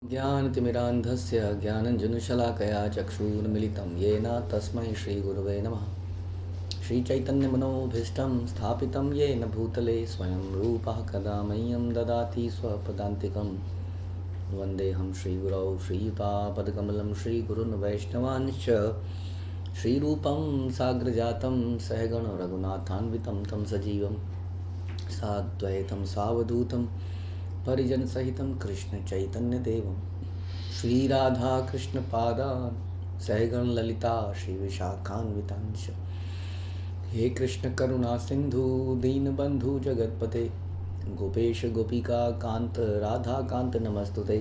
ज्ञानतिमिरान्धस्य ज्ञानञ्जनशलाकया चक्षुर्मिलितं येन तस्मै श्रीगुरवे नमः। श्रीचैतन्यमनोभीष्टं स्थापितं येन भूतले स्वयं रूपः कदा मह्यं ददाति स्वपदान्तिकं। वन्देऽहं श्रीगुरौ श्रीयुतापदकमलं श्रीगुरून् वैष्णवांश्च श्रीरूपं साग्रजातं सहगण रघुनाथान्वितं तं सजीवं साद्वैतं सावधूतं परिजन सहितं कृष्ण चैतन्य देवं श्रीराधा कृष्ण पादान सहगण ललिता श्री विशाखान्वितांश। हे कृष्ण करुणा सिंधु दीनबंधु जगतपते गोपेश गोपिका कांत राधा कांत नमस्तुते।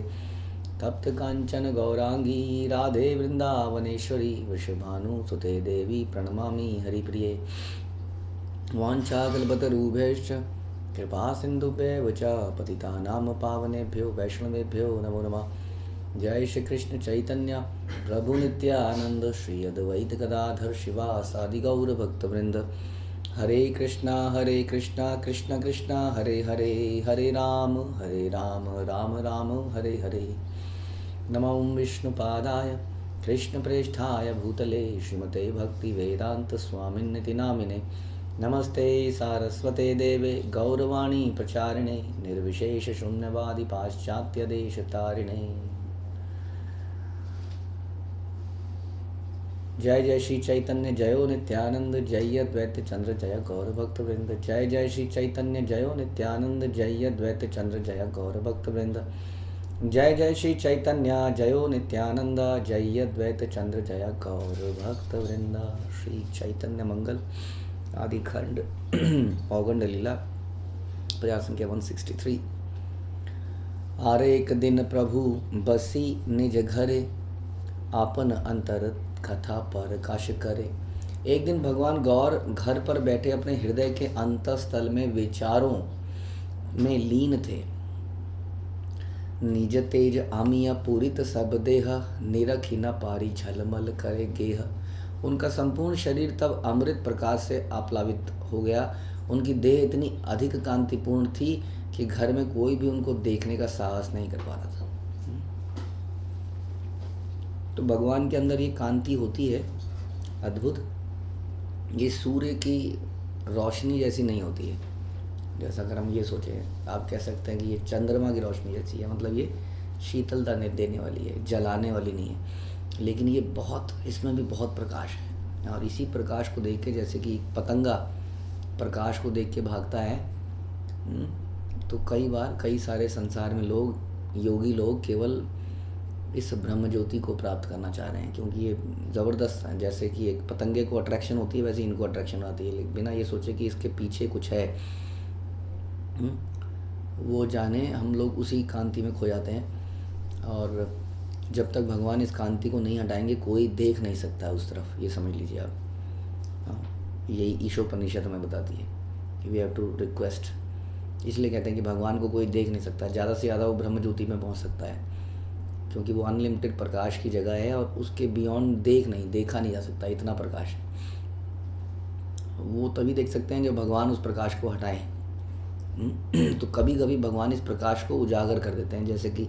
तप्त कांचन गौरांगी राधे वृंदावनेश्वरी वृषभानुसुते देवी प्रणमामि हरिप्रिये। वाञ्छाकल्पतरुभ्यश्च कृपा सिंधुभ्येव च पतितानां पावनेभ्यो वैष्णवेभ्यो नमो नमः। जय श्री कृष्ण चैतन्य प्रभु नित्यानंद श्री अद्वैत गदाधर शिवासादि गौर भक्तवृंद। हरे कृष्णा कृष्ण कृष्णा हरे हरे, हरे राम राम राम हरे हरे। नमो विष्णुपादाय कृष्णप्रेष्ठाय भूतले श्रीमते भक्ति वेदांत स्वामिन्निति नामिने। नमस्ते सारस्वते देवे गौरवाणी प्रचारिणे निर्विशेष शून्यवादी पाश्चात्य देश तारिणे। जय जय श्री चैतन्य जयो नित्यानंद जय अद्वैत चंद्र जय गौर भक्त वृंद। जय जय श्री चैतन्य जयो नित्यानंद जय अद्वैत चंद्र जय गौर भक्त वृंद। जय जय श्री चैतन्य जयो नित्यानंद जय अद्वैत चंद्र जय गौर भक्त वृंद। श्री चैतन्य मंगल आदि खंड पौगंड लीला प्रयास संख्या 163। आरे एक दिन प्रभु बसी निज घरे आपन अंतर कथा पर काश करे। एक दिन भगवान गौर घर पर बैठे अपने हृदय के अंतस्थल में विचारों में लीन थे। निज तेज आमिया पूरित सब देह निरखी न पारी झलमल करे गेह। उनका संपूर्ण शरीर तब अमृत प्रकाश से आप्लावित हो गया। उनकी देह इतनी अधिक कांतिपूर्ण थी कि घर में कोई भी उनको देखने का साहस नहीं कर पा रहा था। तो भगवान के अंदर ये कांति होती है अद्भुत। ये सूर्य की रोशनी जैसी नहीं होती है। जैसा अगर हम ये सोचें, आप कह सकते हैं कि ये चंद्रमा की रोशनी जैसी है, मतलब ये शीतलता देने वाली है, जलाने वाली नहीं है। लेकिन ये बहुत, इसमें भी बहुत प्रकाश है। और इसी प्रकाश को देख के, जैसे कि पतंगा प्रकाश को देख के भागता है, तो कई बार कई सारे संसार में लोग, योगी लोग केवल इस ब्रह्म ज्योति को प्राप्त करना चाह रहे हैं, क्योंकि ये ज़बरदस्त है। जैसे कि एक पतंगे को अट्रैक्शन होती है, वैसे इनको अट्रैक्शन आती है, लेकिन बिना ये सोचे कि इसके पीछे कुछ है। वो जाने, हम लोग उसी कांति में खो जाते हैं। और जब तक भगवान इस कांति को नहीं हटाएंगे, कोई देख नहीं सकता उस तरफ, ये समझ लीजिए आप। यही ईशोपनिषद में बताती है कि वी हैव टू रिक्वेस्ट। इसलिए कहते हैं कि भगवान को कोई देख नहीं सकता, ज़्यादा से ज़्यादा वो ब्रह्म ज्योति में पहुंच सकता है, क्योंकि वो अनलिमिटेड प्रकाश की जगह है और उसके बियॉन्ड देखा नहीं जा सकता, इतना प्रकाश है। वो तभी देख सकते हैं जब भगवान उस प्रकाश को हटाएं। तो कभी कभी भगवान इस प्रकाश को उजागर कर देते हैं, जैसे कि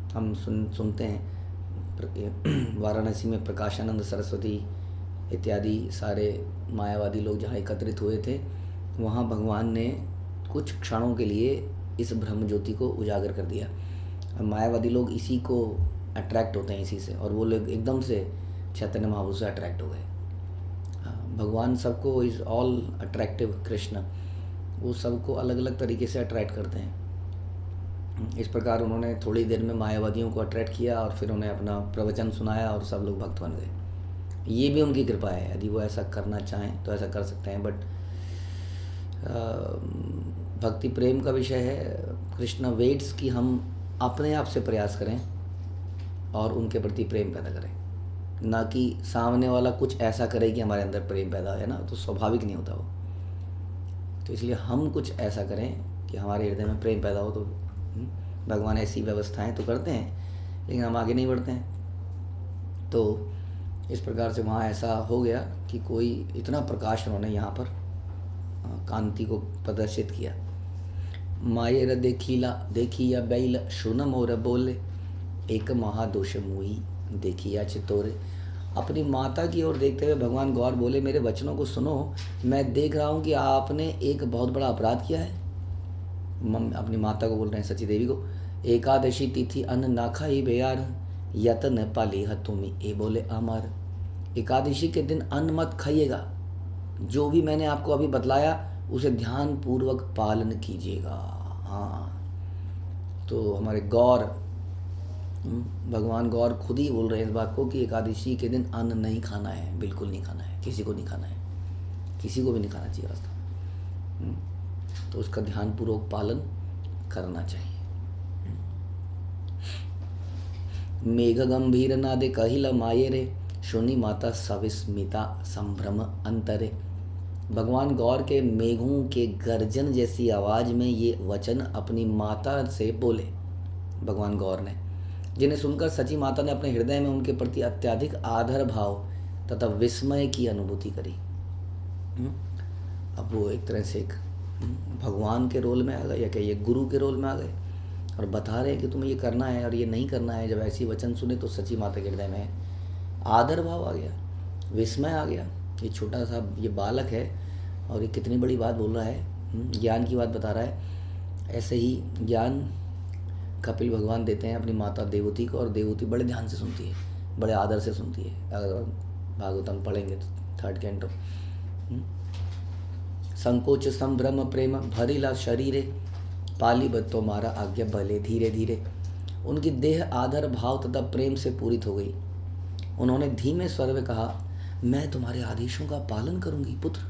हम सुनते हैं वाराणसी में प्रकाशानंद सरस्वती इत्यादि सारे मायावादी लोग जहाँ एकत्रित हुए थे, वहाँ भगवान ने कुछ क्षणों के लिए इस ब्रह्म ज्योति को उजागर कर दिया। मायावादी लोग इसी को अट्रैक्ट होते हैं, इसी से, और वो लोग एकदम से चैतन्य महाप्रभु से अट्रैक्ट हो गए। भगवान सबको, इज़ ऑल अट्रैक्टिव कृष्ण, वो सबको अलग अलग तरीके से अट्रैक्ट करते हैं। इस प्रकार उन्होंने थोड़ी देर में मायावादियों को अट्रैक्ट किया और फिर उन्हें अपना प्रवचन सुनाया और सब लोग भक्त बन गए। ये भी उनकी कृपा है, यदि वो ऐसा करना चाहें तो ऐसा कर सकते हैं। बट भक्ति प्रेम का विषय है। कृष्णा वेट्स कि हम अपने आप से प्रयास करें और उनके प्रति प्रेम पैदा करें, ना कि सामने वाला कुछ ऐसा करे कि हमारे अंदर प्रेम पैदा है ना, तो स्वाभाविक नहीं होता वो। तो इसलिए हम कुछ ऐसा करें कि हमारे हृदय में प्रेम पैदा हो। तो भगवान ऐसी व्यवस्थाएं तो करते हैं, लेकिन हम आगे नहीं बढ़ते हैं। तो इस प्रकार से वहाँ ऐसा हो गया कि कोई इतना प्रकाश उन्होंने यहाँ पर कांति को प्रदर्शित किया। मायर देखिया बैल सुन मोर बोले, एक महादोष मुई देखिया चितोरे। अपनी माता की ओर देखते हुए भगवान गौर बोले, मेरे वचनों को सुनो, मैं देख रहा हूँ कि आपने एक बहुत बड़ा अपराध किया है। अपनी माता को बोल रहे हैं, सची देवी को। एकादशी तिथि अन्न ना खाई बेयार, यतन पाली तुमी ए बोले अमर। एकादशी के दिन अन्न मत खाइएगा, जो भी मैंने आपको अभी बतलाया उसे ध्यान पूर्वक पालन कीजिएगा। हाँ, तो हमारे गौर भगवान गौर खुद ही बोल रहे हैं इस बात को कि एकादशी के दिन अन्न नहीं खाना है, बिल्कुल नहीं खाना है, किसी को नहीं खाना है, किसी को भी नहीं खाना चाहिए वास्तव। तो उसका ध्यान पूर्वक पालन करना चाहिए। मेघ गंभीर नादे कहिला माये रे, सुनी माता सविस्मिता संभ्रम अंतरे। भगवान गौर के मेघों के गर्जन जैसी आवाज में ये वचन अपनी माता से बोले भगवान गौर ने, जिन्हें सुनकर सची माता ने अपने हृदय में उनके प्रति अत्यधिक आदर भाव तथा विस्मय की अनुभूति करी। अब वो एक तरह से एक भगवान के रोल में आ गए, या कहिए गुरु के रोल में आ गए, और बता रहे हैं कि तुम्हें ये करना है और ये नहीं करना है। जब ऐसी वचन सुने तो सची माता के हृदय में आदर भाव आ गया, विस्मय आ गया। ये छोटा सा ये बालक है और ये कितनी बड़ी बात बोल रहा है, ज्ञान की बात बता रहा है। ऐसे ही ज्ञान कपिल भगवान देते हैं अपनी माता देवती को, और देवती बड़े ध्यान से सुनती है, बड़े आदर से सुनती है। अगर भागवतम पढ़ेंगे तो 3rd कैंटो। संकोच संभ्रम प्रेम भरिला शरीरे, पाली बत्तो मारा आज्ञा भले धीरे धीरे। उनकी देह आदर भाव तथा प्रेम से पूरित हो गई। उन्होंने धीमे स्वर में कहा, मैं तुम्हारे आदेशों का पालन करूंगी पुत्र।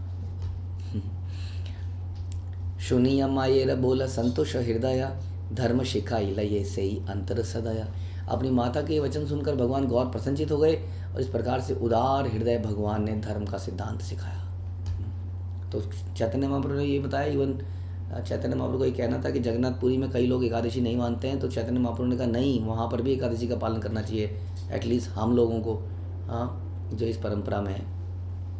सुनिया मायेर बोला संतोष हृदया, धर्म शिखाइला ये से ही अंतर सदाया। अपनी माता के वचन सुनकर भगवान गौर प्रसन्नचित हो गए, और इस प्रकार से उदार हृदय भगवान ने धर्म का सिद्धांत सिखाया। तो चैतन्य महाप्रभु ने ये बताया, इवन चैतन्य महाप्रभु को ये कहना था कि जगन्नाथपुरी में कई लोग एकादशी नहीं मानते हैं, तो चैतन्य महाप्रभु ने कहा नहीं, वहाँ पर भी एकादशी का पालन करना चाहिए, एटलीस्ट हम लोगों को, हाँ, जो इस परंपरा में है।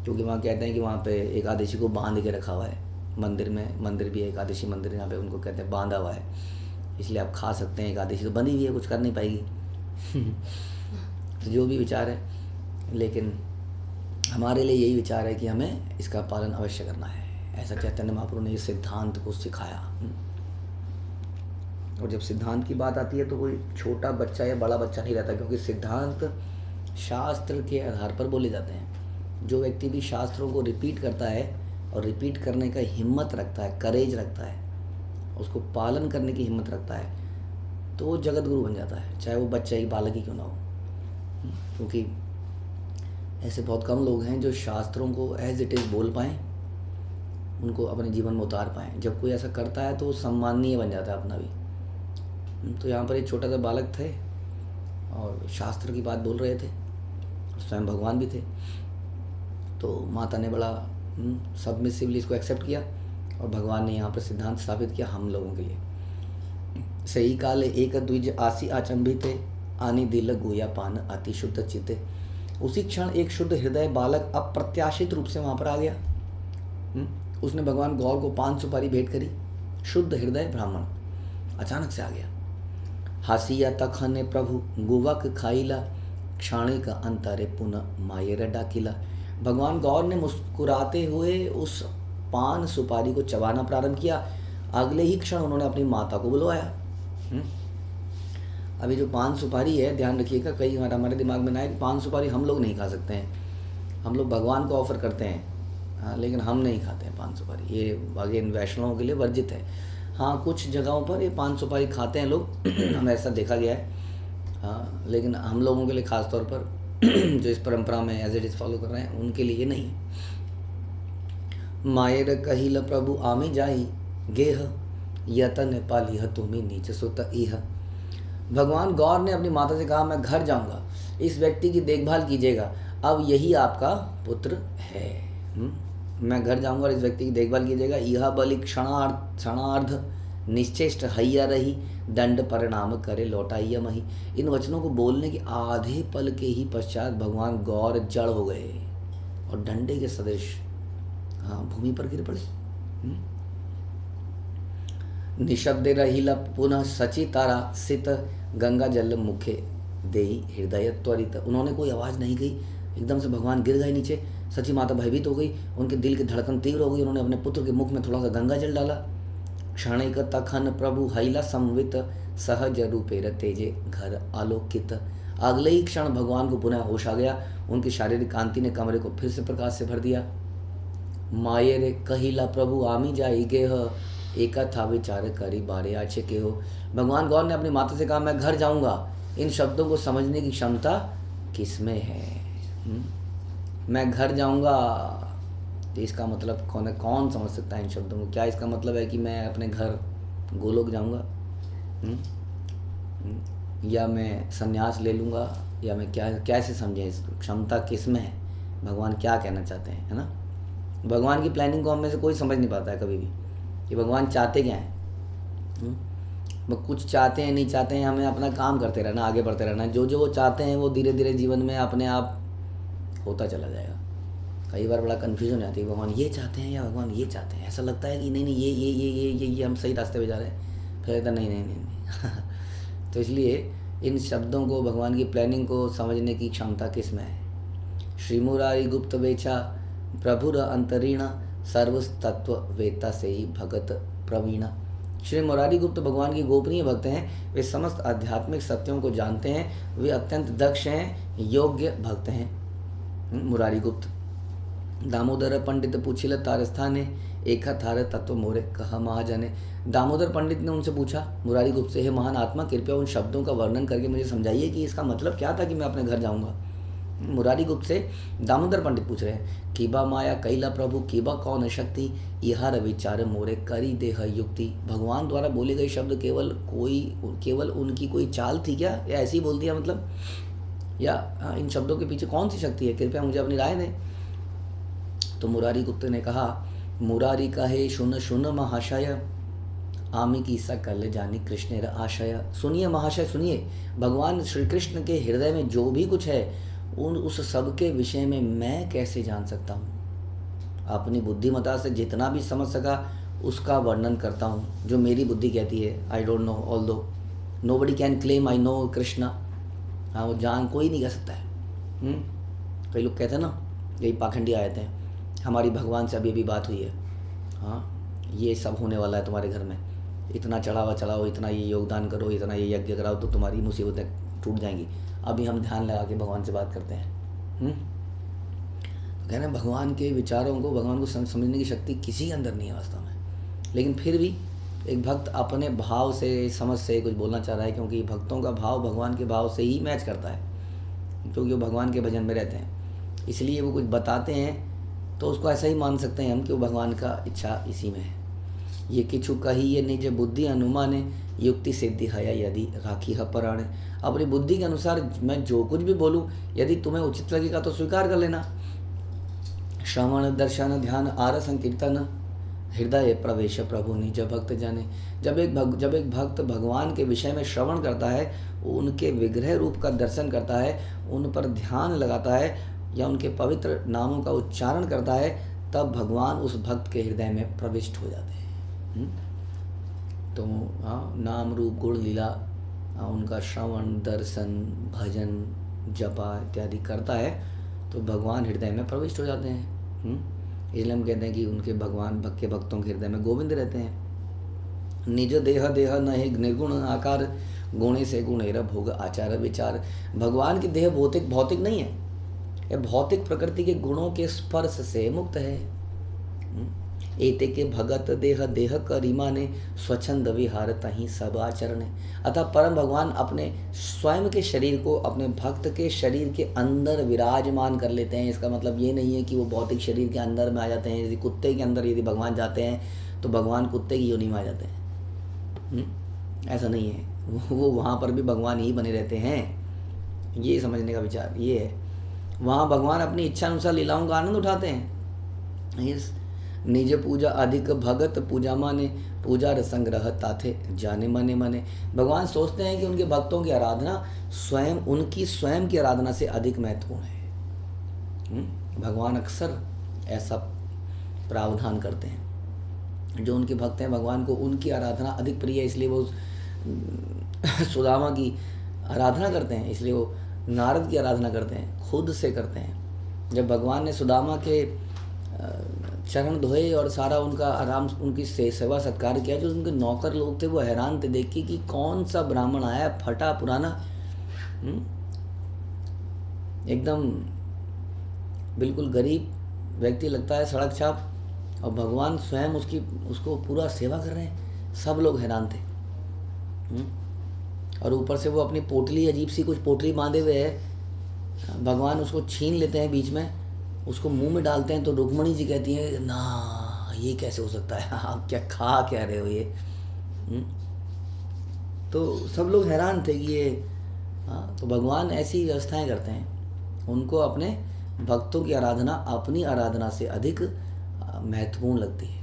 क्योंकि वहाँ कहते हैं कि वहाँ पे एकादशी को बांध के रखा हुआ है मंदिर में। मंदिर भी है एकादशी मंदिर, यहाँ पे उनको कहते हैं बांधा हुआ है, इसलिए आप खा सकते हैं। एकादशी तो बनी हुई है, कुछ कर नहीं पाएगी। तो जो भी विचार है, लेकिन हमारे लिए यही विचार है कि हमें इसका पालन अवश्य करना है। ऐसा चैतन्य महाप्रभु ने इस सिद्धांत को सिखाया। और जब सिद्धांत की बात आती है तो कोई छोटा बच्चा या बड़ा बच्चा नहीं रहता, क्योंकि सिद्धांत शास्त्र के आधार पर बोले जाते हैं। जो व्यक्ति भी शास्त्रों को रिपीट करता है और रिपीट करने का हिम्मत रखता है, करेज रखता है, उसको पालन करने की हिम्मत रखता है, तो वो जगत गुरु बन जाता है, चाहे वो बच्चा ही बालक ही क्यों ना हो। क्योंकि ऐसे बहुत कम लोग हैं जो शास्त्रों को एज इट इज़ बोल पाएँ, उनको अपने जीवन में उतार पाएँ। जब कोई ऐसा करता है तो वो सम्माननीय बन जाता है अपना भी। तो यहाँ पर एक छोटा सा बालक थे और शास्त्र की बात बोल रहे थे, स्वयं भगवान भी थे। तो माता ने बड़ा सबमिसिवली इसको एक्सेप्ट किया, और भगवान ने यहाँ पर सिद्धांत स्थापित किया हम लोगों के लिए। सही काले एक द्विज आसी आचंभिते, आनी दिल गुया पान अति शुद्ध चित्ते। उसी क्षण एक शुद्ध हृदय बालक अप्रत्याशित रूप से वहाँ पर आ गया। उसने भगवान गौर को 5 सुपारी भेंट करी। शुद्ध हृदय ब्राह्मण अचानक से आ गया। हासिया तखने प्रभु गुवक खाइला, क्षणिक अंतरे पुनः मायर डाकिला। भगवान गौर ने मुस्कुराते हुए उस पान सुपारी को चबाना प्रारंभ किया। अगले ही क्षण उन्होंने अपनी माता को बुलवाया। अभी जो पान सुपारी है, ध्यान रखिएगा, कई बार हमारे दिमाग में ना है कि पान सुपारी हम लोग नहीं खा सकते हैं, हम लोग भगवान को ऑफर करते हैं, हाँ, लेकिन हम नहीं खाते हैं पान सुपारी। ये अगेन वैष्णवों के लिए वर्जित है। हाँ, कुछ जगहों पर ये पान सुपारी खाते हैं लोग, हमें ऐसा देखा गया है। हाँ, लेकिन हम लोगों के लिए खास तौर पर जो इस परंपरा में एज इट इज फॉलो कर रहे हैं, उनके लिए नहीं है। मायर कहिल प्रभु आमी जाई, गेह यतन पालिह तुम्हें नीच सुत इह। भगवान गौर ने अपनी माता से कहा, मैं घर जाऊंगा, इस व्यक्ति की देखभाल कीजिएगा, अब यही आपका पुत्र है। मैं घर जाऊंगा और इस व्यक्ति की देखभाल कीजिएगा। यह बलि क्षणार्ध निश्चेष्ट हैया रही, दंड परिणाम करे लौटाइया मही। इन वचनों को बोलने के आधे पल के ही पश्चात भगवान गौर जड़ हो गए और डंडे के सदृश, हाँ, भूमि पर गिर पड़े। निशब्द रहिला पुनः सची तारा सित, गंगा जल मुखे देहि हृदय त्वरित। उन्होंने कोई आवाज़ नहीं की, एकदम से भगवान गिर गए नीचे। सची माता भयभीत हो गई, उनके दिल की धड़कन तीव्र हो गई। उन्होंने अपने पुत्र के मुख में थोड़ा सा गंगा जल डाला। क्षणिक तखन प्रभु हैला संवित, सहज रूपेर तेजे घर आलोकित। अगले ही क्षण भगवान को पुनः होश आ गया। उनकी शारीरिक कांति ने कमरे को फिर से प्रकाश से भर दिया। माये रे कहिला प्रभु आमी जाई गेह, एका था विचार करी बारे आचे के हो। भगवान गौर ने अपनी माता से कहा, मैं घर जाऊंगा। इन शब्दों को समझने की क्षमता किसमें है? मैं घर जाऊंगा, तो इसका मतलब कौन समझ सकता है इन शब्दों को? क्या इसका मतलब है कि मैं अपने घर गोलोक जाऊंगा, या मैं संन्यास ले लूँगा, या मैं क्या कैसे समझें? इस क्षमता किस में है? भगवान क्या कहना चाहते हैं, है ना? भगवान की प्लानिंग को हम में से कोई समझ नहीं पाता है कभी भी कि भगवान चाहते क्या हैं। वो कुछ चाहते हैं नहीं चाहते हैं, हमें अपना काम करते रहना, आगे बढ़ते रहना। जो जो वो चाहते हैं वो धीरे धीरे जीवन में अपने आप होता चला जाएगा। कई बार बड़ा कन्फ्यूजन हो जाती है, भगवान ये चाहते हैं या भगवान ये चाहते हैं। ऐसा लगता है कि नहीं ये हम सही रास्ते पे जा रहे हैं, फिर लगता नहीं। तो इसलिए इन शब्दों को, भगवान की प्लानिंग को समझने की क्षमता किस में है? श्री मुरारी गुप्त वेचा प्रभुर अंतरीणा, सर्व तत्व वेता से ही भगत प्रवीणा। श्री मुरारी गुप्त भगवान की गोपनीय भक्त हैं। वे समस्त आध्यात्मिक सत्यों को जानते हैं। वे अत्यंत दक्ष हैं, योग्य भक्त हैं। मुरारी गुप्त। दामोदर पंडित पूछिल तार स्थाने, एका थार तत्व मोरे कहा महाजने। दामोदर पंडित ने उनसे पूछा, मुरारी गुप्त से, हे महान आत्मा, कृपया उन शब्दों का वर्णन करके मुझे समझाइए कि इसका मतलब क्या था कि मैं अपने घर जाऊंगा। मुरारी गुप्त से दामोदर पंडित पूछ रहे हैं, कीबा माया कैला प्रभु, कीबा कौन शक्ति, इहार विचार मोरे करी देह युक्ति। भगवान द्वारा बोले गए शब्द केवल उनकी कोई चाल थी क्या, या ऐसे ही बोल दिया मतलब, या इन शब्दों के पीछे कौन सी शक्ति है? कृपया मुझे अपनी राय दें। तो मुरारी गुप्त ने कहा, मुरारी कहे शुन शुन महाशय, आमी की सकल जानी कृष्णेर आशय। सुनिए महाशय, सुनिए, भगवान श्री कृष्ण के हृदय में जो भी कुछ है उस सब के विषय में मैं कैसे जान सकता हूँ? अपनी बुद्धिमत्ता से जितना भी समझ सका उसका वर्णन करता हूँ, जो मेरी बुद्धि कहती है। I don't know, although nobody can claim I know Krishna. हाँ, वो जान कोई नहीं कह सकता है। कई लोग कहते हैं ना, यही पाखंडी आए थे, हमारी भगवान से अभी बात हुई है, हाँ ये सब होने वाला है तुम्हारे घर में, इतना चढ़ावा चढ़ाओ, इतना ये योगदान करो, इतना ये यज्ञ कराओ तो तुम्हारी मुसीबतें टूट जाएंगी। अभी हम ध्यान लगा के भगवान से बात करते हैं। कहते हैं भगवान के विचारों को, भगवान को समझने की शक्ति किसी के अंदर नहीं है वास्तव में। लेकिन फिर भी एक भक्त अपने भाव से, समझ से कुछ बोलना चाह रहा है, क्योंकि भक्तों का भाव भगवान के भाव से ही मैच करता है, क्योंकि वो भगवान के भजन में रहते हैं। इसलिए वो कुछ बताते हैं तो उसको ऐसा ही मान सकते हैं हम कि वो भगवान का इच्छा इसी में है। ये किछु कही ये निज बुद्धि अनुमाने, युक्ति सिद्धि हया यदि राखी है पराणे। अपनी बुद्धि के अनुसार मैं जो कुछ भी बोलूं, यदि तुम्हें उचित लगेगा तो स्वीकार कर लेना। श्रवण दर्शन ध्यान आर संकीर्तन, हृदय प्रवेश प्रभु निज भक्त जाने। जब एक भक्त भगवान के विषय में श्रवण करता है, उनके विग्रह रूप का दर्शन करता है, उन पर ध्यान लगाता है या उनके पवित्र नामों का उच्चारण करता है, तब भगवान उस भक्त के हृदय में प्रविष्ट हो जाते हैं। तो नाम रूप गुण लीला उनका श्रवण दर्शन भजन जपा इत्यादि करता है तो भगवान हृदय में प्रविष्ट हो जाते हैं। इसलिए हम कहते हैं कि उनके भगवान भक्त के भक्तों के हृदय में गोविंद रहते हैं। निज देह देह न है निर्गुण आकार, गुणे से गुणेर भोग आचार विचार। भगवान की देह भौतिक नहीं है, यह भौतिक प्रकृति के गुणों के स्पर्श से मुक्त है। एते के भगत देह देह करीमा ने, स्वच्छंद विहार तहीं सब आचरण। अतः परम भगवान अपने स्वयं के शरीर को अपने भक्त के शरीर के अंदर विराजमान कर लेते हैं। इसका मतलब ये नहीं है कि वो भौतिक शरीर के अंदर में आ जाते हैं। यदि कुत्ते के अंदर यदि भगवान जाते हैं तो भगवान कुत्ते की योनि में आ जाते हैं, ऐसा नहीं है। वो वहाँ पर भी भगवान ही बने रहते हैं। ये समझने का विचार ये है। वहाँ भगवान अपनी इच्छा अनुसार लीलाओं का आनंद उठाते हैं। यस, निज पूजा अधिक भगत पूजा माने, पूजा रसंग्रह ताथे जाने मने मने। भगवान सोचते हैं कि उनके भक्तों की आराधना उनकी स्वयं की आराधना से अधिक महत्वपूर्ण है। भगवान अक्सर ऐसा प्रावधान करते हैं। जो उनके भक्त हैं, भगवान को उनकी आराधना अधिक प्रिय है, इसलिए वो सुदामा की आराधना करते हैं, इसलिए वो नारद की आराधना करते हैं, खुद से करते हैं। जब भगवान ने सुदामा के चरण धोए और सारा उनका आराम उनकी सेवा सत्कार किया, जो उनके नौकर लोग थे वो हैरान थे देख के कि कौन सा ब्राह्मण आया फटा पुराना, एकदम बिल्कुल गरीब व्यक्ति लगता है, सड़क छाप, और भगवान स्वयं उसको पूरा सेवा कर रहे हैं। सब लोग हैरान थे। और ऊपर से वो अपनी पोटली, अजीब सी कुछ पोटली बांधे हुए है, भगवान उसको छीन लेते हैं बीच में, उसको मुंह में डालते हैं, तो रुक्मणी जी कहती हैं ना ये कैसे हो सकता है, आप क्या खा क्या रहे हो ये। तो सब लोग हैरान थे कि ये, तो भगवान ऐसी व्यवस्थाएं करते हैं। उनको अपने भक्तों की आराधना अपनी आराधना से अधिक महत्वपूर्ण लगती है।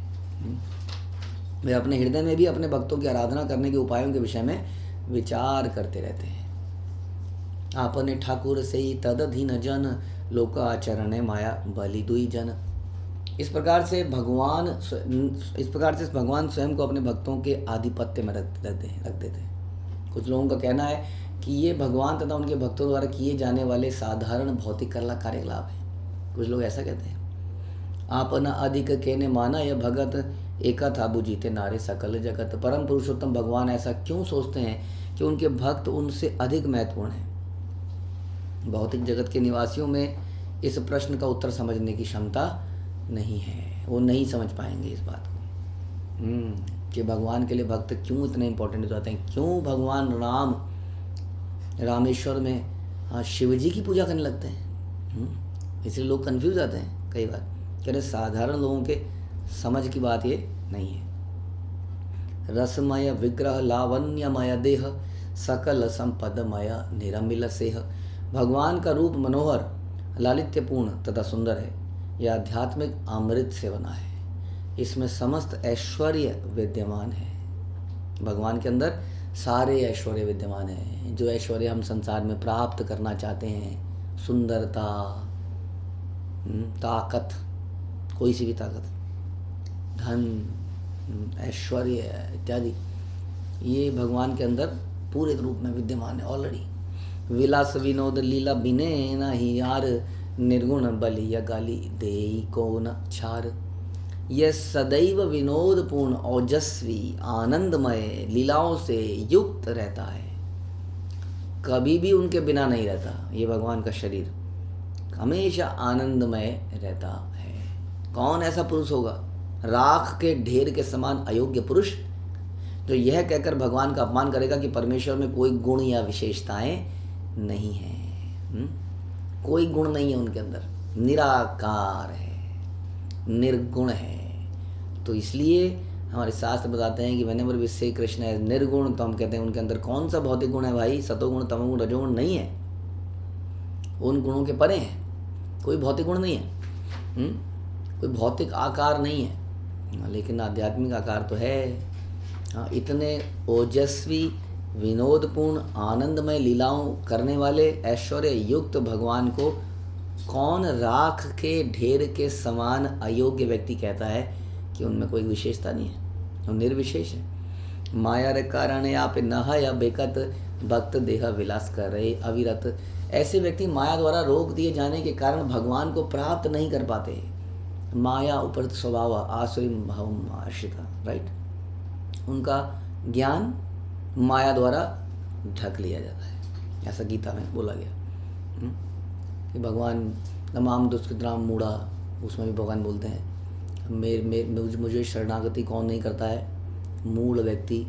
वे अपने हृदय में भी अपने भक्तों की आराधना करने के उपायों के विषय में विचार करते रहते हैं। आपने ठाकुर से ही तदधीन जन लोक आचरण माया बलि दुई जन। इस प्रकार से भगवान स्वयं को अपने भक्तों के आधिपत्य में रख देते हैं। कुछ लोगों का कहना है कि ये भगवान तथा उनके भक्तों द्वारा किए जाने वाले साधारण भौतिक कार्यकलाप है। कुछ लोग ऐसा कहते हैं। आपना अधिक कहने माना यह भगत एका था बुझीते नारे सकल जगत। परम पुरुषोत्तम भगवान ऐसा क्यों सोचते हैं कि उनके भक्त उनसे अधिक महत्वपूर्ण हैं। भौतिक जगत के निवासियों में इस प्रश्न का उत्तर समझने की क्षमता नहीं है, वो नहीं समझ पाएंगे इस बात को कि भगवान के लिए भक्त क्यों इतने इंपॉर्टेंट हो जाते हैं, क्यों भगवान रामेश्वर में शिव जी की पूजा करने लगते हैं। इसलिए लोग कंफ्यूज आते हैं कई बार, कह रहे साधारण लोगों के समझ की बात ये नहीं है। रसमय विग्रह लावण्यमय देह सकल संपदमय निरमिल सेह। भगवान का रूप मनोहर, लालित्यपूर्ण तथा सुंदर है। यह आध्यात्मिक अमृत से बना है। इसमें समस्त ऐश्वर्य विद्यमान है। भगवान के अंदर सारे ऐश्वर्य विद्यमान है। जो ऐश्वर्य हम संसार में प्राप्त करना चाहते हैं, सुंदरता, ताकत, कोई सी भी ताकत, धन, ऐश्वर्य इत्यादि, ये भगवान के अंदर पूरे रूप में विद्यमान है ऑलरेडी। विलास विनोद लीला बिने नाही यार, निर्गुण बलि या गाली देई को न छार। यह सदैव विनोद पूर्ण ओजस्वी आनंदमय लीलाओं से युक्त रहता है, कभी भी उनके बिना नहीं रहता। ये भगवान का शरीर हमेशा आनंदमय रहता है। कौन ऐसा पुरुष होगा, राख के ढेर के समान अयोग्य पुरुष, जो यह कहकर भगवान का अपमान करेगा कि परमेश्वर में कोई गुण या विशेषताएं नहीं है। कोई गुण नहीं है उनके अंदर, निराकार है, निर्गुण है। तो इसलिए हमारे शास्त्र बताते हैं कि व्हेनेवर वी से कृष्ण है निर्गुण, तो हम कहते हैं उनके अंदर कौन सा भौतिक गुण है भाई, सतोगुण तमोगुण रजोगुण नहीं है, उन गुणों के परे हैं। कोई भौतिक गुण नहीं है, कोई भौतिक आकार नहीं है, लेकिन आध्यात्मिक आकार तो है। इतने ओजस्वी, विनोदपूर्ण, आनंदमय लीलाओं करने वाले ऐश्वर्य युक्त भगवान को कौन राख के ढेर के समान अयोग्य व्यक्ति कहता है कि उनमें कोई विशेषता नहीं है, वो निर्विशेष है। माया रे कारण आप नहा या बेकत भक्त देह विलास कर रहे अविरत। ऐसे व्यक्ति माया द्वारा रोक दिए जाने के कारण भगवान को प्राप्त नहीं कर पाते। माया उपरत स्वभाव आसुरी भाव आश्रिता, राइट। उनका ज्ञान माया द्वारा ढक लिया जाता है, ऐसा गीता में बोला गया कि भगवान तमाम दुष्कृताम मूढ़ा, उसमें भी भगवान बोलते हैं मुझे शरणागति कौन नहीं करता है, मूढ़ व्यक्ति,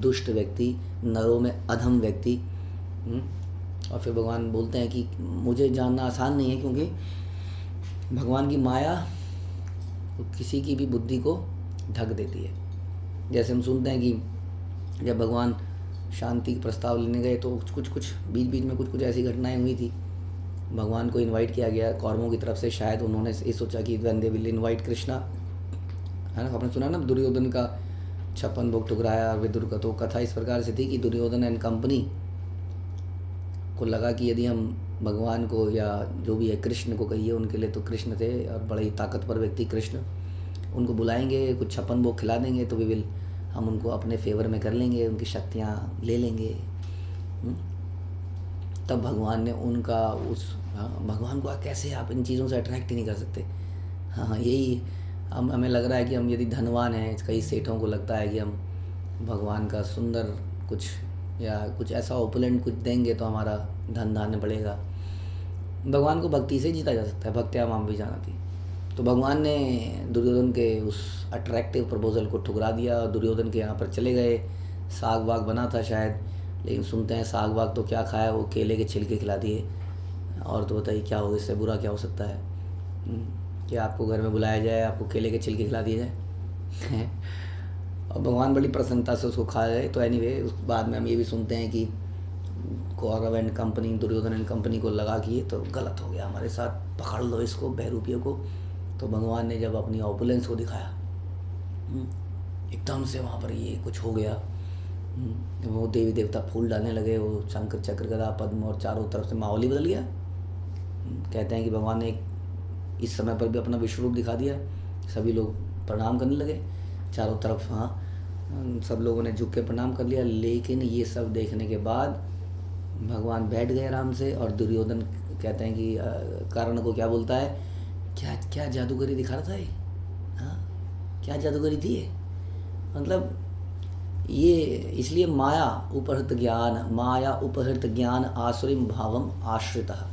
दुष्ट व्यक्ति, नरों में अधम व्यक्ति। और फिर भगवान बोलते हैं कि मुझे जानना आसान नहीं है, क्योंकि भगवान की माया किसी की भी बुद्धि को ढक देती है। जैसे हम सुनते हैं कि जब भगवान शांति प्रस्ताव लेने गए तो कुछ बीच बीच में कुछ ऐसी घटनाएं हुई थी। भगवान को इनवाइट किया गया कौरवों की तरफ से, शायद उन्होंने ये सोचा कि when they will invite Krishna, है ना, आपने सुना ना दुर्योधन का 56 भोग ठुकराया विदुर का। तो कथा इस प्रकार से थी कि दुर्योधन एंड कंपनी को लगा कि यदि हम भगवान को या जो भी है कृष्ण को कहिए, उनके लिए तो कृष्ण थे और बड़े ही ताकतवर व्यक्ति कृष्ण, उनको बुलाएंगे, कुछ 56 भोग खिला देंगे तो हम उनको अपने फेवर में कर लेंगे, उनकी शक्तियाँ ले लेंगे। तब भगवान ने उनका उस, हाँ, भगवान को कैसे आप इन चीज़ों से अट्रैक्ट ही नहीं कर सकते। हाँ हाँ, यही हम, हमें लग रहा है कि हम यदि धनवान हैं, कई सेठों को लगता है कि हम भगवान का सुंदर कुछ या कुछ ऐसा ओपुलेंट कुछ देंगे तो हमारा धन धान्य बढ़ेगा। भगवान को भक्ति से जीता जा सकता है, भक्त्या माम भी जाना थी। तो भगवान ने दुर्योधन के उस अट्रैक्टिव प्रपोजल को ठुकरा दिया और दुर्योधन के यहाँ पर चले गए। साग वाग बना था शायद, लेकिन सुनते हैं साग वाग तो क्या खाया, वो केले के छिलके खिला दिए। और तो बताइए क्या हो, इससे बुरा क्या हो सकता है कि आपको घर में बुलाया जाए, आपको केले के छिलके खिला दिए जाए और भगवान बड़ी प्रसन्नता से उसको खा गए। तो एनीवे उस बाद में हम ये भी सुनते हैं कि Kaurava and company, Duryodhana and company को लगा कि ये तो गलत हो गया हमारे साथ, पकड़ लो इसको बहरूपियों को। तो भगवान ने जब अपनी ऑपुलेंस को दिखाया, एकदम से वहाँ पर ये कुछ हो गया। वो देवी देवता फूल डालने लगे, वो शंकर चक्र गदा पद्म, और चारों तरफ से माहौल ही बदल गया। कहते हैं कि भगवान ने इस समय पर भी अपना विश्व रूप दिखा दिया, सभी लोग प्रणाम करने लगे चारों तरफ। हाँ, सब लोगों ने झुक के प्रणाम कर लिया। लेकिन ये सब देखने के बाद भगवान बैठ गए आराम से, और दुर्योधन कहते हैं कि कर्ण को क्या बोलता है, क्या क्या जादूगरी दिखा रहा था ये, हाँ क्या जादूगरी थी ये। मतलब ये इसलिए माया उपहृत ज्ञान आसुरीम भावम आश्रितः,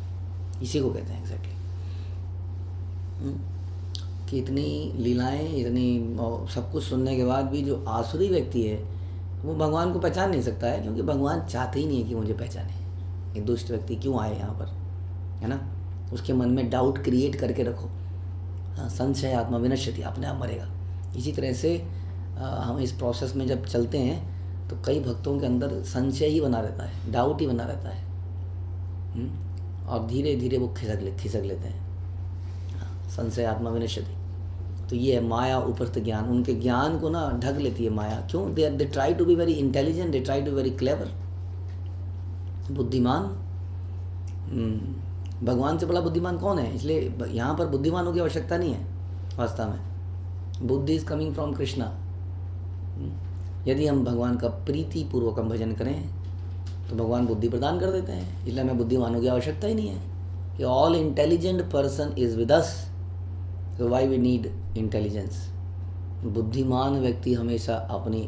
इसी को कहते हैं एग्जैक्टली। कि इतनी लीलाएं, इतनी सब कुछ सुनने के बाद भी जो आसुरी व्यक्ति है वो भगवान को पहचान नहीं सकता है, क्योंकि भगवान चाहते ही नहीं है कि मुझे पहचाने। ये दुष्ट व्यक्ति क्यों आए यहाँ पर, है ना। उसके मन में डाउट क्रिएट करके रखो। हाँ, संशय आत्मा विनश्यति, अपने आप मरेगा। इसी तरह से हम इस प्रोसेस में जब चलते हैं तो कई भक्तों के अंदर संशय ही बना रहता है, डाउट ही बना रहता है, और धीरे धीरे वो खिसक लेते हैं। संशय आत्मा विनश्यति, तो ये है माया उपहृत ज्ञान। उनके ज्ञान को ना ढक लेती है माया। क्यों? They try to be very intelligent, they try to be very clever, बुद्धिमान। भगवान से बड़ा बुद्धिमान कौन है? इसलिए यहाँ पर बुद्धिमानों की आवश्यकता नहीं है वास्तव में। बुद्धि इज कमिंग फ्रॉम कृष्णा। यदि हम भगवान का प्रीति पूर्वक हम भजन करें तो भगवान बुद्धि प्रदान कर देते हैं। इसलिए हमें बुद्धिमानों की आवश्यकता ही नहीं है कि all intelligent person is with us, तो वाई वी नीड इंटेलिजेंस। बुद्धिमान व्यक्ति हमेशा अपनी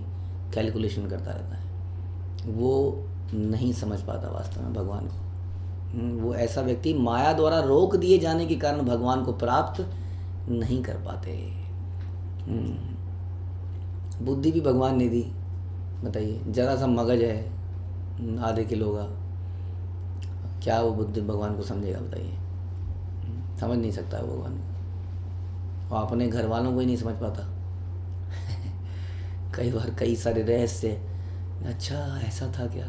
कैलकुलेशन करता रहता है, वो नहीं समझ पाता वास्तव में भगवान को। वो ऐसा व्यक्ति माया द्वारा रोक दिए जाने के कारण भगवान को प्राप्त नहीं कर पाते। बुद्धि भी भगवान ने दी, बताइए। जरा सा मगज है आधे किलो का, क्या वो बुद्धि भगवान को समझेगा? बताइए, समझ नहीं सकता है भगवान को। वो अपने घर वालों को ही नहीं समझ पाता कई बार कई सारे रहस्य, अच्छा ऐसा था क्या,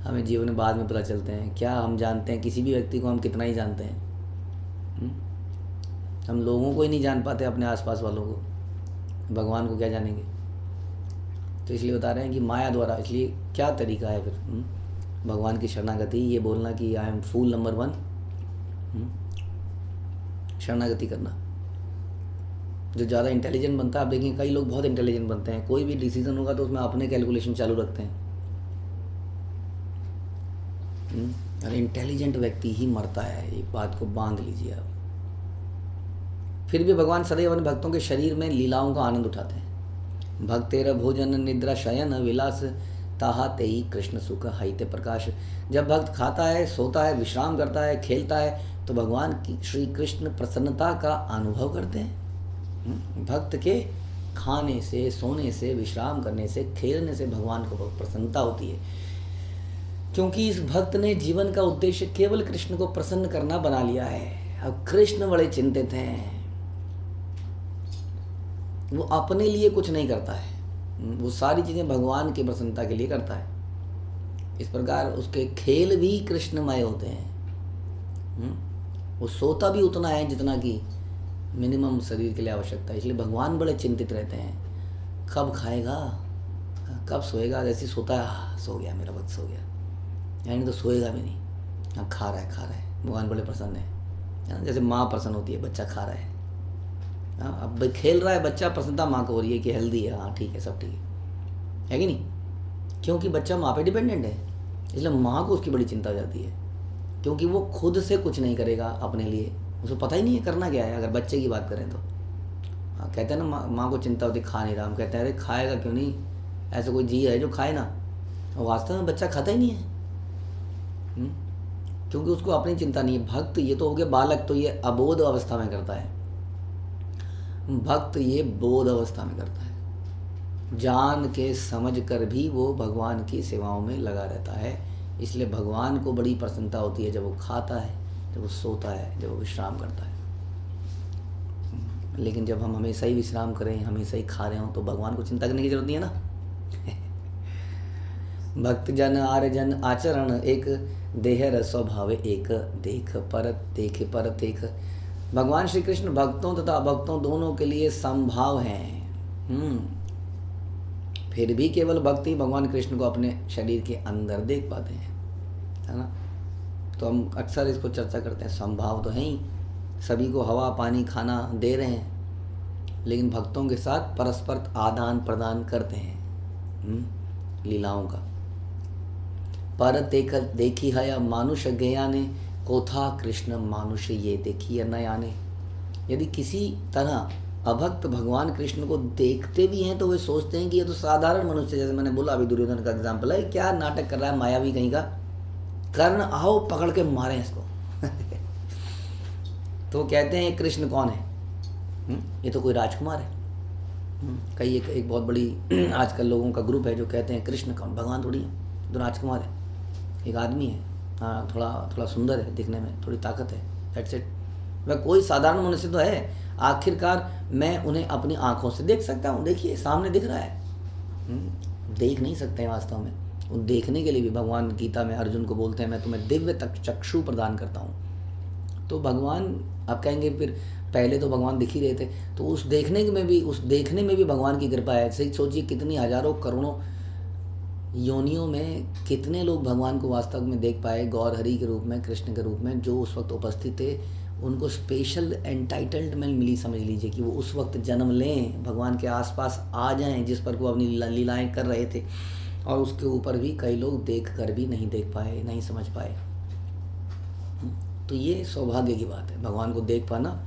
हमें जीवन में बाद में पता चलते हैं। क्या हम जानते हैं किसी भी व्यक्ति को? हम कितना ही जानते हैं। हम लोगों को ही नहीं जान पाते, अपने आसपास वालों को, भगवान को क्या जानेंगे। तो इसलिए बता रहे हैं कि माया द्वारा। इसलिए क्या तरीका है फिर भगवान की शरणागति? ये बोलना कि आई एम फूल नंबर 1, शरणागति करना। जो ज़्यादा इंटेलिजेंट बनता है, आप देखेंगे कई लोग बहुत इंटेलिजेंट बनते हैं, कोई भी डिसीजन होगा तो उसमें अपने कैलकुलेशन चालू रखते हैं। और इंटेलिजेंट व्यक्ति ही मरता है, एक बात को बांध लीजिए आप। फिर भी भगवान सदैव अपने भक्तों के शरीर में लीलाओं का आनंद उठाते हैं। भक्तेर भोजन निद्रा शयन विलास ताहा तेई कृष्ण सुख हाइते प्रकाश। जब भक्त खाता है, सोता है, विश्राम करता है, खेलता है, तो भगवान की श्री कृष्ण प्रसन्नता का अनुभव करते हैं। भक्त के खाने से, सोने से, विश्राम करने से, खेलने से भगवान को प्रसन्नता होती है, क्योंकि इस भक्त ने जीवन का उद्देश्य केवल कृष्ण को प्रसन्न करना बना लिया है। अब कृष्ण बड़े चिंतित हैं, वो अपने लिए कुछ नहीं करता है, वो सारी चीज़ें भगवान की प्रसन्नता के लिए करता है। इस प्रकार उसके खेल भी कृष्णमय होते हैं। वो सोता भी उतना है जितना कि मिनिमम शरीर के लिए आवश्यकता है। इसलिए भगवान बड़े चिंतित रहते हैं, कब खाएगा, कब सोएगा। जैसे सोता है, सो गया, मेरा वक्त सो गया, यानी तो सोएगा भी नहीं, हाँ खा रहा है। भगवान बड़े प्रसन्न है। जैसे माँ प्रसन्न होती है, बच्चा खा रहा है। हाँ, अब खेल रहा है बच्चा, प्रसन्नता माँ को हो रही है कि हेल्दी है, हाँ ठीक है, सब ठीक है कि नहीं? क्योंकि बच्चा माँ पे डिपेंडेंट है, इसलिए माँ को उसकी बड़ी चिंता हो जाती है। क्योंकि वो खुद से कुछ नहीं करेगा अपने लिए, उसको पता ही नहीं है करना क्या है। अगर बच्चे की बात करें तो हाँ, कहते हैं ना माँ को चिंता होती खा नहीं रहा, हम कहते हैं अरे खाएगा क्यों नहीं, ऐसा कोई जी है जो खाए ना, और वास्तव में बच्चा खाता ही नहीं है। क्योंकि उसको अपनी चिंता नहीं है। भक्त ये तो हो गया बालक, तो ये अबोध अवस्था में करता है, भक्त ये बोध अवस्था में करता है, जान के समझ कर भी वो भगवान की सेवाओं में लगा रहता है। इसलिए भगवान को बड़ी प्रसन्नता होती है जब वो खाता है, जब वो सोता है, जब वो विश्राम करता है। लेकिन जब हम हमेशा ही विश्राम करें, हमेशा ही खा रहे हों, तो भगवान को चिंता करने की जरूरत नहीं है ना। भक्त जन आर्य जन आचरण एक, देहर स्वभाव एक, देख परत देखे परत एक। भगवान श्री कृष्ण भक्तों तथा अभक्तों दोनों के लिए समभाव हैं। फिर भी केवल भक्त ही भगवान कृष्ण को अपने शरीर के अंदर देख पाते हैं, है ना। तो हम अक्सर इसको चर्चा करते हैं, समभाव तो है ही, सभी को हवा पानी खाना दे रहे हैं, लेकिन भक्तों के साथ परस्पर आदान प्रदान करते हैं लीलाओं का। पर देखी है मानुष गया ने, कोथा कृष्ण मानुष ये देखी नया ने। यदि किसी तरह अभक्त भगवान कृष्ण को देखते भी हैं तो वे सोचते हैं कि ये तो साधारण मनुष्य, जैसे मैंने बोला अभी दुर्योधन का एग्जाम्पल है, क्या नाटक कर रहा है मायावी कहीं का, कर्ण आओ पकड़ के मारे इसको। तो कहते हैं कृष्ण कौन है, ये तो कोई राजकुमार है। कई एक बहुत बड़ी आजकल लोगों का ग्रुप है जो कहते हैं कृष्ण कौन, भगवान थोड़ी है, तो राजकुमार है, एक आदमी है, हाँ थोड़ा सुंदर है दिखने में, थोड़ी ताकत है, दैट्स इट। वह कोई साधारण मनुष्य तो है, आखिरकार मैं उन्हें अपनी आंखों से देख सकता हूँ, देखिए सामने दिख रहा है। देख नहीं सकते हैं वास्तव में, वो देखने के लिए भी भगवान गीता में अर्जुन को बोलते हैं मैं तुम्हें दिव्य चक्षु प्रदान करता हूँ। तो भगवान आप कहेंगे फिर पहले तो भगवान दिख ही रहे थे, तो उस देखने में भी भगवान की कृपा है। सही सोचिए कितनी हजारों करोड़ों योनियों में कितने लोग भगवान को वास्तव में देख पाए, गौर हरि के रूप में, कृष्ण के रूप में, जो उस वक्त उपस्थित थे। उनको स्पेशल एंटाइटलमेंट मिली, समझ लीजिए कि वो उस वक्त जन्म लें, भगवान के आसपास आ जाएं जिस पर वो अपनी लीलाएं कर रहे थे। और उसके ऊपर भी कई लोग देख कर भी नहीं देख पाए, नहीं समझ पाए। तो ये सौभाग्य की बात है, भगवान को देख पाना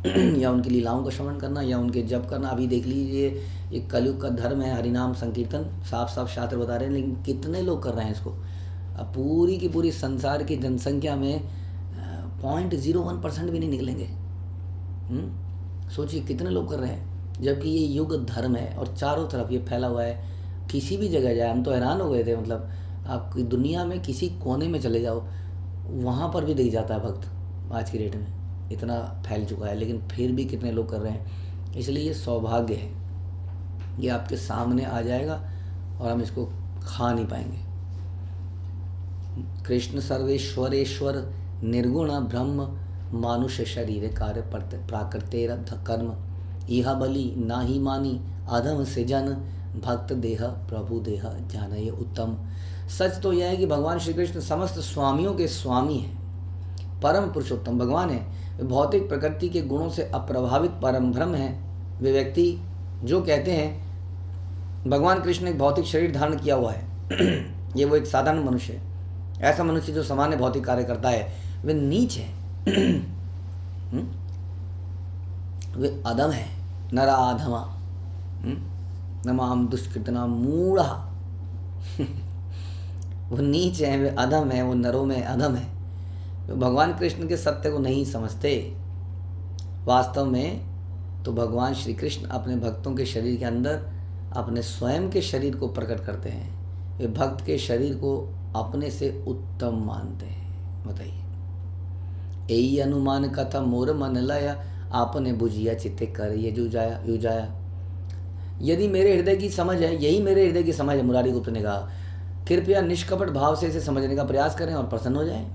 या उनकी लीलाओं का श्रवण करना या उनके जप करना। अभी देख लीजिए ये कलयुग का धर्म है, हरिनाम संकीर्तन, साफ साफ शास्त्र बता रहे हैं, लेकिन कितने लोग कर रहे हैं इसको। अब पूरी की पूरी संसार की जनसंख्या में 0.01% भी नहीं निकलेंगे। सोचिए कितने लोग कर रहे हैं, जबकि ये युग धर्म है और चारों तरफ ये फैला हुआ है। किसी भी जगह जाए, हम तो हैरान हो गए थे, मतलब आप दुनिया में किसी कोने में चले जाओ, वहाँ पर भी दिख जाता है भक्त आज की डेट में, इतना फैल चुका है। लेकिन फिर भी कितने लोग कर रहे हैं, इसलिए ये सौभाग्य है, ये आपके सामने आ जाएगा और हम इसको खा नहीं पाएंगे। कृष्ण सर्वेश्वरेश्वर निर्गुण ब्रह्म, मानुष शरीर कार्य प्राकृतेर कर्म, इहा बलि नाही मानी अधम से जन, भक्त देह प्रभु देह जानय उत्तम। सच तो यह है कि भगवान श्री कृष्ण समस्त स्वामियों के स्वामी हैं, परम पुरुषोत्तम भगवान है। वे भौतिक प्रकृति के गुणों से अप्रभावित परम ब्रह्म हैं। वे व्यक्ति जो कहते हैं भगवान कृष्ण ने एक भौतिक शरीर धारण किया हुआ है, ये वो एक साधारण मनुष्य है। ऐसा मनुष्य जो सामान्य भौतिक कार्य करता है वे नीच है, वे अधम है, नराधमा, नमाम दुष्कृतना मूढ़ा। वो नीच है, वे अधम है, वो नरों में अधम है। वे भगवान कृष्ण के सत्य को नहीं समझते। वास्तव में तो भगवान श्री कृष्ण अपने भक्तों के शरीर के अंदर अपने स्वयं के शरीर को प्रकट करते हैं। वे भक्त के शरीर को अपने से उत्तम मानते हैं। बताइए, यही अनुमान कथा मोर मन लया, आपने बुझिया चित्ते कर ये युजाया। यदि मेरे हृदय की समझ है, यही मेरे हृदय की समझ है, मुरारी गुप्त ने कहा, कृपया निष्कपट भाव से इसे समझने का प्रयास करें और प्रसन्न हो जाएं।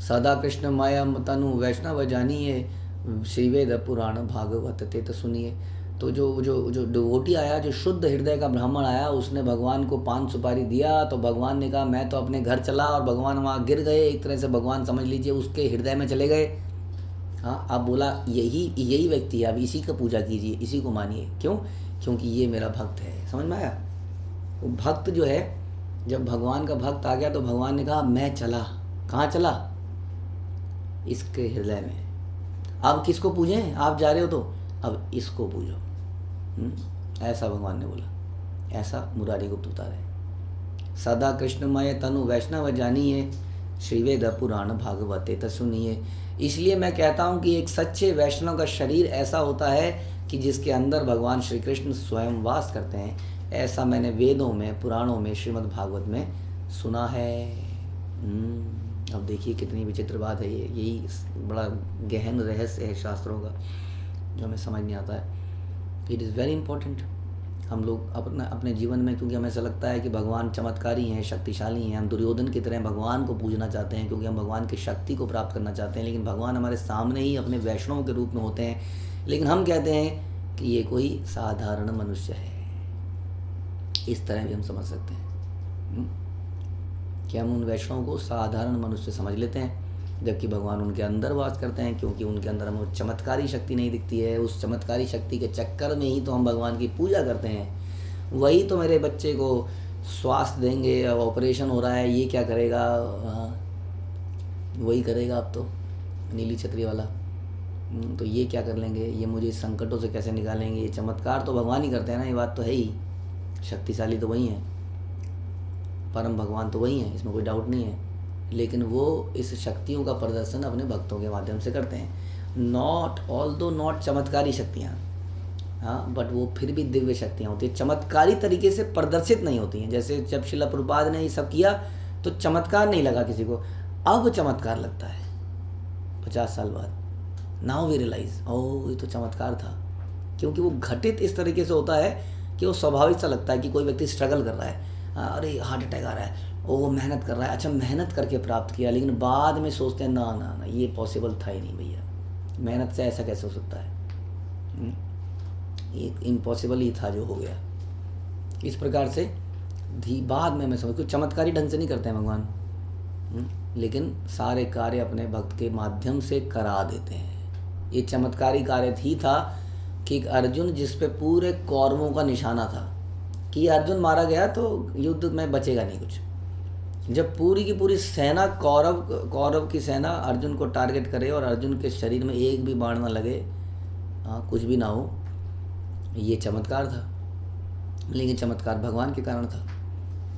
सदा कृष्ण माया तनु वैष्णव जानिए, श्रीवेद पुराण भागवत तेत सुनिए। तो जो डिवोटी आया, जो शुद्ध हृदय का ब्राह्मण आया, उसने भगवान को पान सुपारी दिया, तो भगवान ने कहा मैं तो अपने घर चला, और भगवान वहाँ गिर गए। एक तरह से भगवान समझ लीजिए उसके हृदय में चले गए। हाँ, अब बोला यही व्यक्ति है, अब इसी का पूजा कीजिए, इसी को मानिए। क्यों? क्योंकि ये मेरा भक्त है। समझ में आया? वो भक्त जो है जब भगवान का भक्त आ गया तो भगवान ने कहा मैं चला। कहाँ चला? इसके हृदय में। अब किसको पूजें? आप जा रहे हो तो अब इसको पूजो। ऐसा भगवान ने बोला। ऐसा मुरारी गुप्त उतारे। सदा कृष्णमय तनु वैष्णव जानिए, श्रीवेद पुराण भागवते त सुनिए। इसलिए मैं कहता हूँ कि एक सच्चे वैष्णव का शरीर ऐसा होता है कि जिसके अंदर भगवान श्री कृष्ण स्वयं वास करते हैं। ऐसा मैंने वेदों में, पुराणों में, श्रीमद् भागवत में सुना है। अब देखिए कितनी विचित्र बात है ये। यही बड़ा गहन रहस्य है शास्त्रों का जो हमें समझ नहीं आता है। It is very important. हम लोग अपने जीवन में, क्योंकि हमें ऐसा लगता है कि भगवान चमत्कारी हैं, शक्तिशाली हैं, हम दुर्योधन की तरह भगवान को पूजना चाहते हैं क्योंकि हम भगवान की शक्ति को प्राप्त करना चाहते हैं। लेकिन भगवान हमारे सामने ही अपने वैष्णव के रूप में होते हैं, लेकिन हम कहते हैं कि ये कोई साधारण मनुष्य है। इस तरह भी हम समझ सकते हैं कि हम उन वैष्णव को साधारण मनुष्य समझ लेते हैं, जबकि भगवान उनके अंदर वास करते हैं, क्योंकि उनके अंदर हमें चमत्कारी शक्ति नहीं दिखती है। उस चमत्कारी शक्ति के चक्कर में ही तो हम भगवान की पूजा करते हैं। वही तो मेरे बच्चे को स्वास्थ्य देंगे, ऑपरेशन हो रहा है, ये क्या करेगा? वही करेगा अब तो, नीली छतरी वाला। तो ये क्या कर लेंगे? ये मुझे इस संकटों से कैसे निकालेंगे? ये चमत्कार तो भगवान ही करते हैं ना, ये बात तो है ही। शक्तिशाली तो वही है, परम भगवान तो वही है, इसमें कोई डाउट नहीं है। लेकिन वो इस शक्तियों का प्रदर्शन अपने भक्तों के माध्यम से करते हैं। नॉट चमत्कारी शक्तियाँ, हाँ, बट वो फिर भी दिव्य शक्तियाँ होती हैं। चमत्कारी तरीके से प्रदर्शित नहीं होती हैं। जैसे जब श्रील प्रभुपाद ने ये सब किया तो चमत्कार नहीं लगा किसी को, अब चमत्कार लगता है 50 साल बाद। नाउ वी रियलाइज, ओह ये तो चमत्कार था। क्योंकि वो घटित इस तरीके से होता है कि वो स्वाभाविक सा लगता है कि कोई व्यक्ति स्ट्रगल कर रहा है, अरे हार्ट अटैक आ रहा है, वो मेहनत कर रहा है, अच्छा मेहनत करके प्राप्त किया। लेकिन बाद में सोचते हैं ना ना ना, ये पॉसिबल था ही नहीं भैया, मेहनत से ऐसा कैसे हो सकता है, ये इम्पॉसिबल ही था जो हो गया। इस प्रकार से बाद में मैं समझ, कुछ चमत्कारी ढंग से नहीं करते हैं भगवान, लेकिन सारे कार्य अपने भक्त के माध्यम से करा देते हैं। ये चमत्कारी कार्य ही था कि अर्जुन, जिस पे पूरे कौरवों का निशाना था कि अर्जुन मारा गया तो युद्ध में बचेगा नहीं कुछ, जब पूरी की पूरी सेना कौरव की सेना अर्जुन को टारगेट करे और अर्जुन के शरीर में एक भी बाण ना लगे, हाँ कुछ भी ना हो, ये चमत्कार था। लेकिन चमत्कार भगवान के कारण था,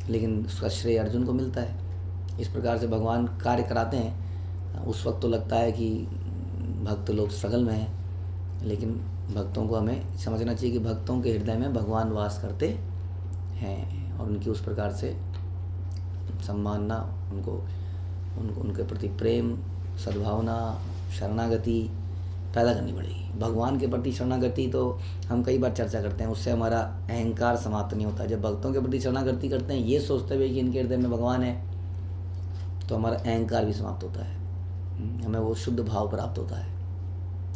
लेकिन उसका श्रेय अर्जुन को मिलता है। इस प्रकार से भगवान कार्य कराते हैं। उस वक्त तो लगता है कि भक्त लोग स्ट्रगल में हैं, लेकिन भक्तों को हमें समझना चाहिए कि भक्तों के हृदय में भगवान वास करते हैं और उनकी उस प्रकार से सम्मानना, उनके प्रति प्रेम, सद्भावना, शरणागति पैदा करनी पड़ेगी। भगवान के प्रति शरणागति तो हम कई बार चर्चा करते हैं, उससे हमारा अहंकार समाप्त नहीं होता। जब भक्तों के प्रति शरणागति करते हैं ये सोचते हुए कि इनके हृदय में भगवान है, तो हमारा अहंकार भी समाप्त होता है, हमें वो शुद्ध भाव प्राप्त होता है।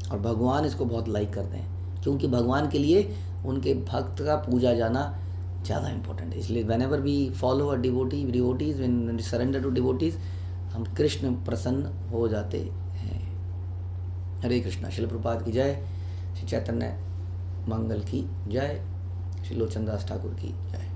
और भगवान इसको बहुत लाइक करते हैं, क्योंकि भगवान के लिए उनके भक्त का पूजा जाना ज़्यादा इम्पोर्टेंट है। इसलिए whenever we follow a devotees, when we surrender to devotees, हम कृष्ण प्रसन्न हो जाते हैं। हरे कृष्णा। श्रील प्रभुपाद की जय, श्री चैतन्य मंगल की जय, श्री लोचन दास ठाकुर की जय।